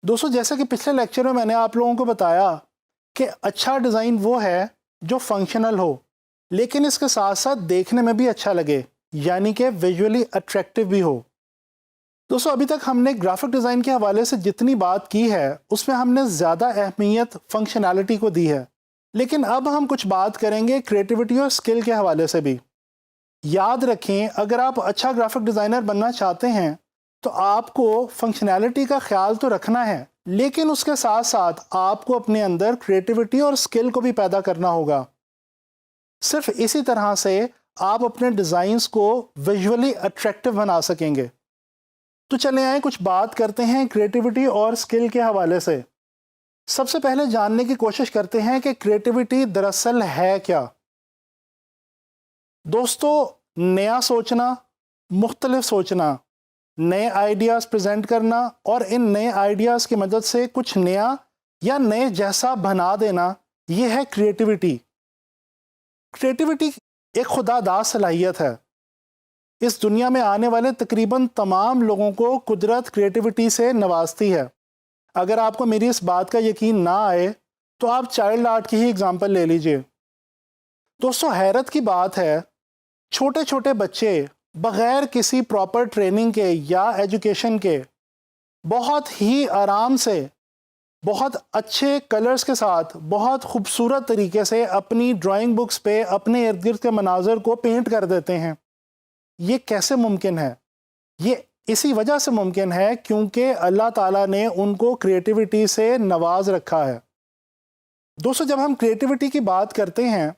दोस्तों जैसा कि पिछले लेक्चर में मैंने आप लोगों को बताया कि अच्छा डिज़ाइन वो है जो फंक्शनल हो लेकिन इसके साथ साथ देखने में भी अच्छा लगे, यानी कि विजुअली अट्रैक्टिव भी हो। दोस्तों अभी तक हमने ग्राफिक डिज़ाइन के हवाले से जितनी बात की है उसमें हमने ज़्यादा अहमियत फंक्शनैलिटी को दी है, लेकिन अब हम कुछ बात करेंगे क्रिएटिविटी और स्किल के हवाले से भी। याद रखें, अगर आप अच्छा ग्राफिक डिज़ाइनर बनना चाहते हैं तो आपको फंक्शनैलिटी का ख्याल तो रखना है, लेकिन उसके साथ साथ आपको अपने अंदर क्रिएटिविटी और स्किल को भी पैदा करना होगा। सिर्फ इसी तरह से आप अपने डिज़ाइंस को विजुअली अट्रैक्टिव बना सकेंगे। तो चले आए कुछ बात करते हैं क्रिएटिविटी और स्किल के हवाले से। सबसे पहले जानने की कोशिश करते हैं कि क्रिएटिविटी दरअसल है क्या। दोस्तों, नया सोचना, मुख्तलिफ सोचना, नए आइडियाज़ प्रेजेंट करना और इन नए आइडियाज़ की मदद से कुछ नया या नए जैसा बना देना, ये है क्रिएटिविटी। क्रिएटिविटी एक खुदादाद सलाहियत है। इस दुनिया में आने वाले तकरीबन तमाम लोगों को कुदरत क्रिएटिविटी से नवाजती है। अगर आपको मेरी इस बात का यकीन ना आए तो आप चाइल्ड आर्ट की ही एग्जाम्पल ले लीजिए। दोस्तों हैरत की बात है, छोटे छोटे बच्चे बग़ैर किसी प्रॉपर ट्रेनिंग के या एजुकेशन के बहुत ही आराम से, बहुत अच्छे कलर्स के साथ, बहुत खूबसूरत तरीके से अपनी ड्राइंग बुक्स पे अपने इर्द गिर्द के मनाज़र को पेंट कर देते हैं। ये कैसे मुमकिन है? ये इसी वजह से मुमकिन है क्योंकि अल्लाह ताला ने उनको क्रिएटिविटी से नवाज रखा है। दोस्तों जब हम क्रिएटिविटी की बात करते हैं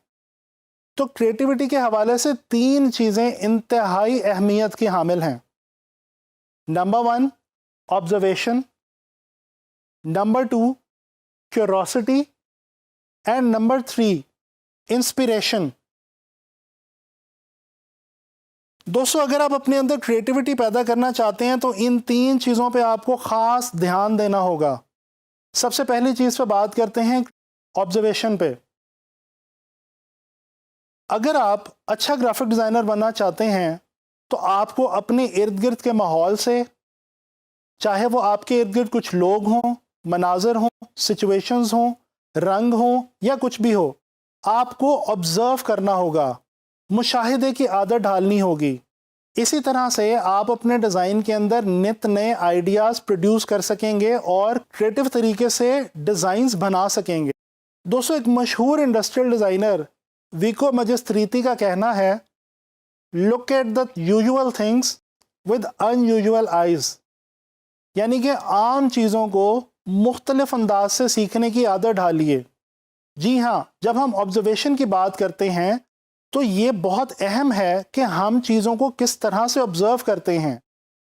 तो क्रिएटिविटी के हवाले से तीन चीज़ें इंतहाई अहमियत की हामिल हैं। Number 1 observation, number 2 curiosity and number 3 inspiration. दोस्तों अगर आप अपने अंदर क्रिएटिविटी पैदा करना चाहते हैं तो इन तीन चीज़ों पे आपको ख़ास ध्यान देना होगा। सबसे पहली चीज़ पे बात करते हैं ऑब्जर्वेशन पे। अगर आप अच्छा ग्राफिक डिज़ाइनर बनना चाहते हैं तो आपको अपने इर्द गिर्द के माहौल से, चाहे वो आपके इर्द गिर्द कुछ लोग हों, मनाज़र हों, सिचुएशंस हों, रंग हों या कुछ भी हो, आपको ऑब्ज़र्व करना होगा, मुशाहिदे की आदत डालनी होगी। इसी तरह से आप अपने डिज़ाइन के अंदर नित नए आइडियाज़ प्रोड्यूस कर सकेंगे और क्रिएटिव तरीके से डिज़ाइंस बना सकेंगे। दोस्तों एक मशहूर इंडस्ट्रियल डिज़ाइनर विको मजिस्ट्रीती का कहना है, look at the usual things with unusual eyes, यानी कि आम चीज़ों को मुख्तलिफ अंदाज से सीखने की आदत डालिए। जी हाँ, जब हम ऑब्जर्वेशन की बात करते हैं तो ये बहुत अहम है कि हम चीज़ों को किस तरह से ऑब्ज़र्व करते हैं।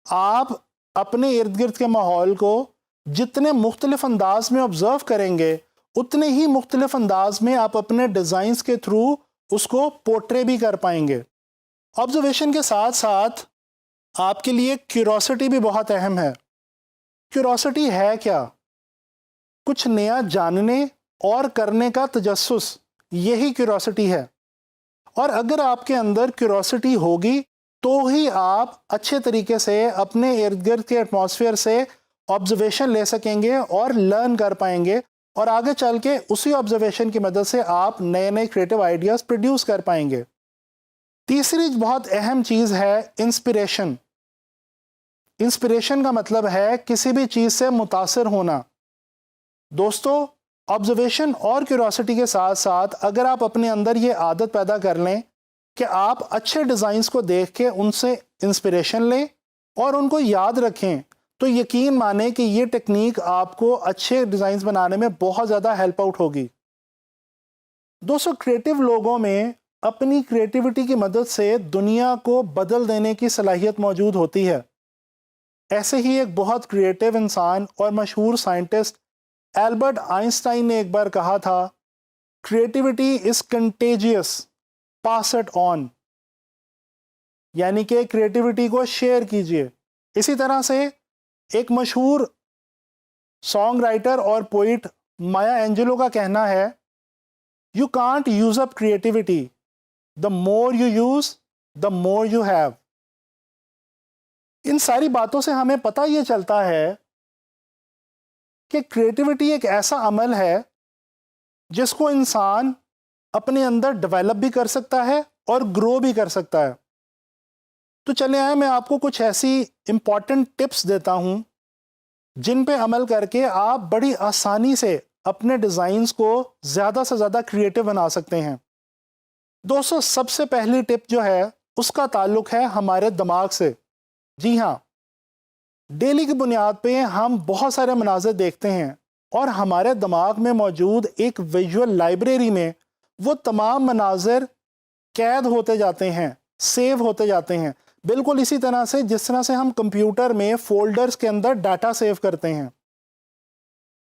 आप अपने इर्द गिर्द के माहौल को जितने मुख्तलिफ अंदाज में ऑब्ज़र्व करेंगे उतने ही मुख्तलिफ अंदाज में आप अपने डिज़ाइंस के थ्रू उसको पोर्ट्रे भी कर पाएंगे। ऑब्जर्वेशन के साथ साथ आपके लिए क्यूरोसिटी भी बहुत अहम है। क्यूरोसिटी है क्या? कुछ नया जानने और करने का तजस्सुस, यही क्यूरोसिटी है। और अगर आपके अंदर क्यूरोसिटी होगी तो ही आप अच्छे तरीके से अपने इर्द गिर्द के एटमॉस्फेयर से ऑब्जर्वेशन ले सकेंगे और लर्न कर पाएंगे और आगे चल के उसी ऑब्जर्वेशन की मदद से आप नए नए क्रिएटिव आइडियाज़ प्रोड्यूस कर पाएंगे। तीसरी बहुत अहम चीज़ है इंस्पिरेशन। इंस्पिरेशन का मतलब है किसी भी चीज़ से मुतासिर होना। दोस्तों ऑब्जर्वेशन और क्यूरोसिटी के साथ साथ अगर आप अपने अंदर ये आदत पैदा कर लें कि आप अच्छे डिज़ाइंस को देख के उनसे इंस्पिरेशन लें और उनको याद रखें, तो यकीन माने कि ये टेक्निक आपको अच्छे डिज़ाइंस बनाने में बहुत ज़्यादा हेल्प आउट होगी। दोस्तों क्रिएटिव लोगों में अपनी क्रिएटिविटी की मदद से दुनिया को बदल देने की सलाहियत मौजूद होती है। ऐसे ही एक बहुत क्रिएटिव इंसान और मशहूर साइंटिस्ट एल्बर्ट आइंस्टाइन ने एक बार कहा था, creativity is contagious, pass it on, यानी कि क्रिएटिविटी को शेयर कीजिए। इसी तरह से एक मशहूर सॉन्ग राइटर और पोइट माया एंजेलो का कहना है, you can't use up creativity, the more you use the more you have. इन सारी बातों से हमें पता ये चलता है کہ کریٹیوٹی ایک ایسا عمل ہے جس کو انسان اپنے اندر ڈیولپ بھی کر سکتا ہے اور گرو بھی کر سکتا ہے. تو چلے آئے میں آپ کو کچھ ایسی امپورٹنٹ ٹپس دیتا ہوں جن پہ عمل کر کے آپ بڑی آسانی سے اپنے ڈیزائنز کو زیادہ سے زیادہ کریٹو بنا سکتے ہیں. دوستو سب سے پہلی ٹپ جو ہے اس کا تعلق ہے ہمارے دماغ سے. جی ہاں، ڈیلی کی بنیاد پہ ہم بہت سارے مناظر دیکھتے ہیں اور ہمارے دماغ میں موجود ایک ویژول لائبریری میں وہ تمام مناظر قید ہوتے جاتے ہیں، سیو ہوتے جاتے ہیں، بالکل اسی طرح سے جس طرح سے ہم کمپیوٹر میں فولڈرز کے اندر ڈاٹا سیو کرتے ہیں.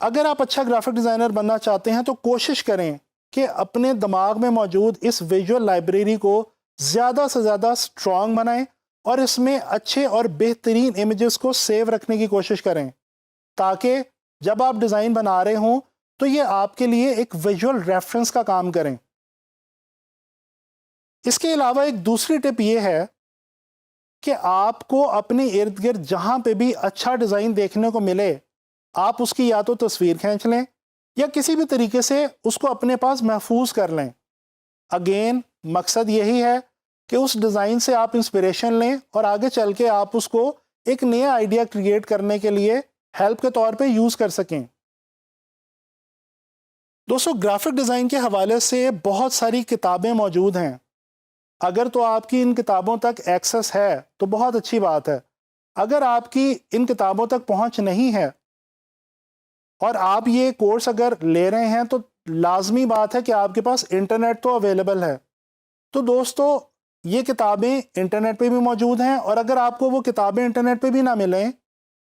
اگر آپ اچھا گرافک ڈیزائنر بننا چاہتے ہیں تو کوشش کریں کہ اپنے دماغ میں موجود اس ویژول لائبریری کو زیادہ سے زیادہ سٹرونگ بنائیں اور اس میں اچھے اور بہترین امیجز کو سیو رکھنے کی کوشش کریں تاکہ جب آپ ڈیزائن بنا رہے ہوں تو یہ آپ کے لیے ایک ویژول ریفرنس کا کام کریں. اس کے علاوہ ایک دوسری ٹپ یہ ہے کہ آپ کو اپنے ارد گرد جہاں پہ بھی اچھا ڈیزائن دیکھنے کو ملے آپ اس کی یا تو تصویر کھینچ لیں یا کسی بھی طریقے سے اس کو اپنے پاس محفوظ کر لیں. اگین مقصد یہی ہے کہ اس ڈیزائن سے آپ انسپریشن لیں اور آگے چل کے آپ اس کو ایک نیا آئیڈیا کریٹ کرنے کے لیے ہیلپ کے طور پہ یوز کر سکیں. دوستو گرافک ڈیزائن کے حوالے سے بہت ساری کتابیں موجود ہیں. اگر تو آپ کی ان کتابوں تک ایکسس ہے تو بہت اچھی بات ہے. اگر آپ کی ان کتابوں تک پہنچ نہیں ہے اور آپ یہ کورس اگر لے رہے ہیں تو لازمی بات ہے کہ آپ کے پاس انٹرنیٹ تو اویلیبل ہے. تو دوستو یہ کتابیں انٹرنیٹ پہ بھی موجود ہیں اور اگر آپ کو وہ کتابیں انٹرنیٹ پہ بھی نہ ملیں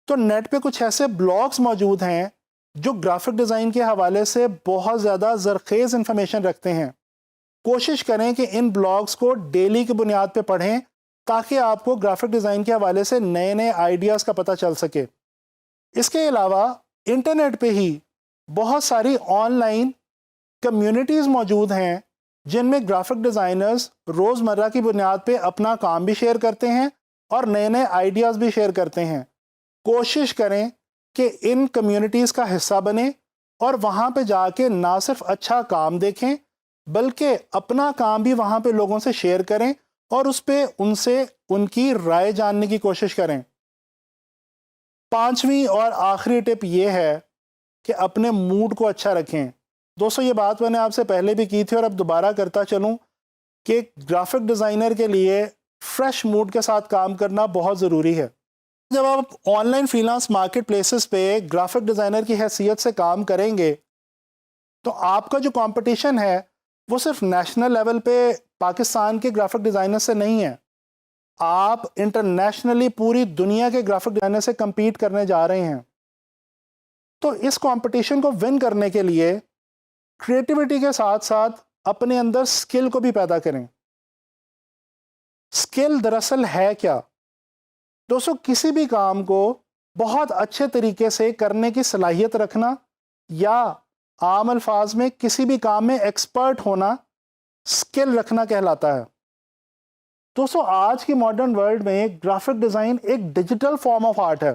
تو نیٹ پہ کچھ ایسے بلاگز موجود ہیں جو گرافک ڈیزائن کے حوالے سے بہت زیادہ زرخیز انفارمیشن رکھتے ہیں. کوشش کریں کہ ان بلاگز کو ڈیلی کی بنیاد پہ پڑھیں تاکہ آپ کو گرافک ڈیزائن کے حوالے سے نئے نئے آئیڈیاز کا پتہ چل سکے. اس کے علاوہ انٹرنیٹ پہ ہی بہت ساری آن لائن کمیونٹیز موجود ہیں جن میں گرافک ڈیزائنرز روزمرہ کی بنیاد پہ اپنا کام بھی شیئر کرتے ہیں اور نئے نئے آئیڈیاز بھی شیئر کرتے ہیں. کوشش کریں کہ ان کمیونٹیز کا حصہ بنیں اور وہاں پہ جا کے نہ صرف اچھا کام دیکھیں بلکہ اپنا کام بھی وہاں پہ لوگوں سے شیئر کریں اور اس پہ ان سے ان کی رائے جاننے کی کوشش کریں. پانچویں اور آخری ٹپ یہ ہے کہ اپنے موڈ کو اچھا رکھیں. دوستو یہ بات میں نے آپ سے پہلے بھی کی تھی اور اب دوبارہ کرتا چلوں کہ گرافک ڈیزائنر کے لیے فریش موڈ کے ساتھ کام کرنا بہت ضروری ہے. جب آپ on line freelance market places پہ گرافک ڈیزائنر کی حیثیت سے کام کریں گے تو آپ کا جو کمپٹیشن ہے وہ صرف نیشنل لیول پہ پاکستان کے گرافک ڈیزائنر سے نہیں ہے. آپ انٹرنیشنلی پوری دنیا کے گرافک ڈیزائنر سے کمپیٹ کرنے جا رہے ہیں. تو اس کمپٹیشن کو ون کرنے کے لیے کریٹیوٹی کے ساتھ ساتھ اپنے اندر سکل کو بھی پیدا کریں. سکل دراصل ہے کیا؟ دوستو کسی بھی کام کو بہت اچھے طریقے سے کرنے کی صلاحیت رکھنا یا عام الفاظ میں کسی بھی کام میں ایکسپرٹ ہونا سکل رکھنا کہلاتا ہے. دوستو آج کی ماڈرن ورلڈ میں گرافک ڈیزائن ایک ڈیجیٹل فارم آف آرٹ ہے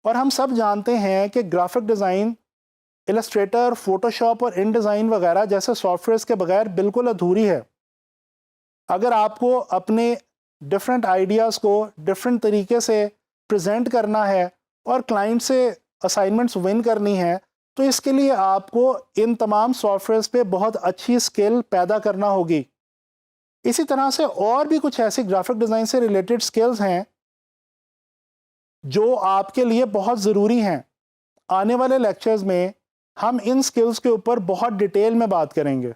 اور ہم سب جانتے ہیں کہ graphic design illustrator, photo shop اور ان ڈیزائن وغیرہ جیسے سافٹ ویئرز کے بغیر بالکل ادھوری ہے. اگر آپ کو اپنے ڈفرینٹ آئیڈیاز کو ڈفرینٹ طریقے سے پریزنٹ کرنا ہے اور کلائنٹ سے اسائنمنٹس ون کرنی ہے تو اس کے لیے آپ کو ان تمام سافٹ ویئرز پہ بہت اچھی سکل پیدا کرنا ہوگی. اسی طرح سے اور بھی کچھ ایسی گرافک ڈیزائن سے ریلیٹڈ سکلز ہیں جو آپ کے لیے بہت ضروری ہیں. آنے والے لیکچرز میں ہم ان سکلز کے اوپر بہت ڈیٹیل میں بات کریں گے.